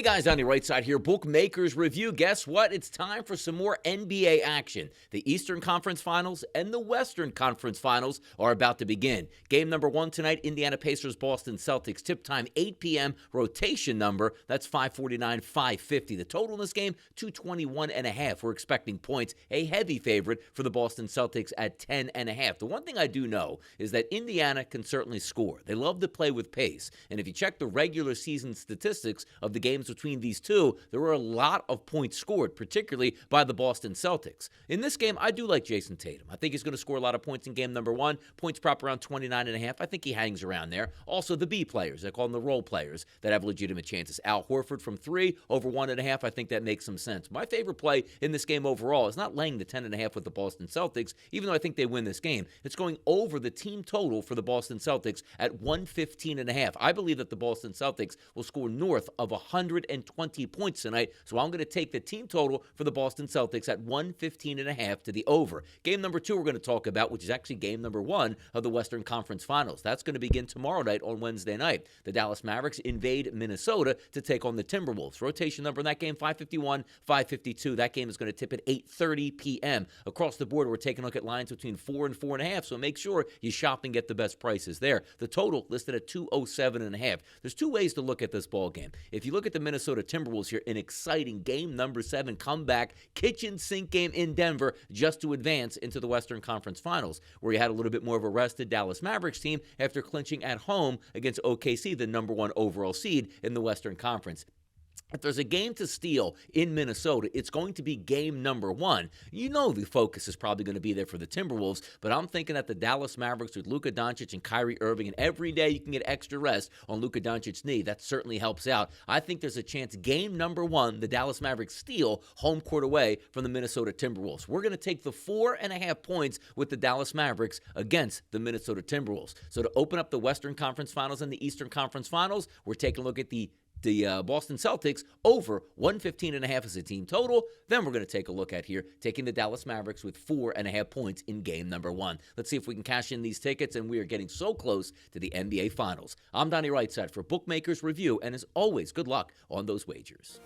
guys, Donnie RightSide here, Bookmakers Review. Guess what? It's time for some more NBA action. The Eastern Conference Finals and the Western Conference Finals are about to begin. Game number 1 tonight, Indiana Pacers, Boston Celtics. Tip time, 8 p.m. Rotation number, that's 549, 550. The total in this game, 221.5. We're expecting points. A heavy favorite for the Boston Celtics at 10.5. The one thing I do know is that Indiana can certainly score. They love to play with pace. And if you check the regular season statistics of the games between these two, there were a lot of points scored, particularly by the Boston Celtics. In this game, I do like Jason Tatum. I think he's going to score a lot of points in game number 1. Points prop around 29.5. I think he hangs around there. Also, the B players, I call them the role players that have legitimate chances. Al Horford from 3, over 1.5. I think that makes some sense. My favorite play in this game overall is not laying the 10.5 with the Boston Celtics, even though I think they win this game. It's going over the team total for the Boston Celtics at 115.5. I believe that the Boston Celtics will score north of 120 points tonight, so I'm going to take the team total for the Boston Celtics at 115.5 to the over. Game number 2 we're going to talk about, which is actually game number 1 of the Western Conference Finals. That's going to begin tomorrow night on Wednesday night. The Dallas Mavericks invade Minnesota to take on the Timberwolves. Rotation number in that game, 551, 552. That game is going to tip at 8:30 p.m. Across the board, we're taking a look at lines between 4 and 4.5, so make sure you shop and get the best prices there. The total listed at 207.5. There's two ways to look at this ball game. If you look at the Minnesota Timberwolves here, an exciting game number 7 comeback kitchen sink game in Denver just to advance into the Western Conference Finals, where you had a little bit more of a rested Dallas Mavericks team after clinching at home against OKC, the number 1 overall seed in the Western Conference. If there's a game to steal in Minnesota, it's going to be game number 1. You know the focus is probably going to be there for the Timberwolves, but I'm thinking that the Dallas Mavericks with Luka Doncic and Kyrie Irving, and every day you can get extra rest on Luka Doncic's knee, that certainly helps out. I think there's a chance game number 1, the Dallas Mavericks steal home court away from the Minnesota Timberwolves. We're going to take the 4.5 points with the Dallas Mavericks against the Minnesota Timberwolves. So to open up the Western Conference Finals and the Eastern Conference Finals, we're taking a look at the Boston Celtics over 115.5 as a team total. Then we're going to take a look at here, taking the Dallas Mavericks with 4.5 points in game number 1. Let's see if we can cash in these tickets, and we are getting so close to the NBA Finals. I'm Donnie RightSide for Bookmakers Review, and as always, good luck on those wagers.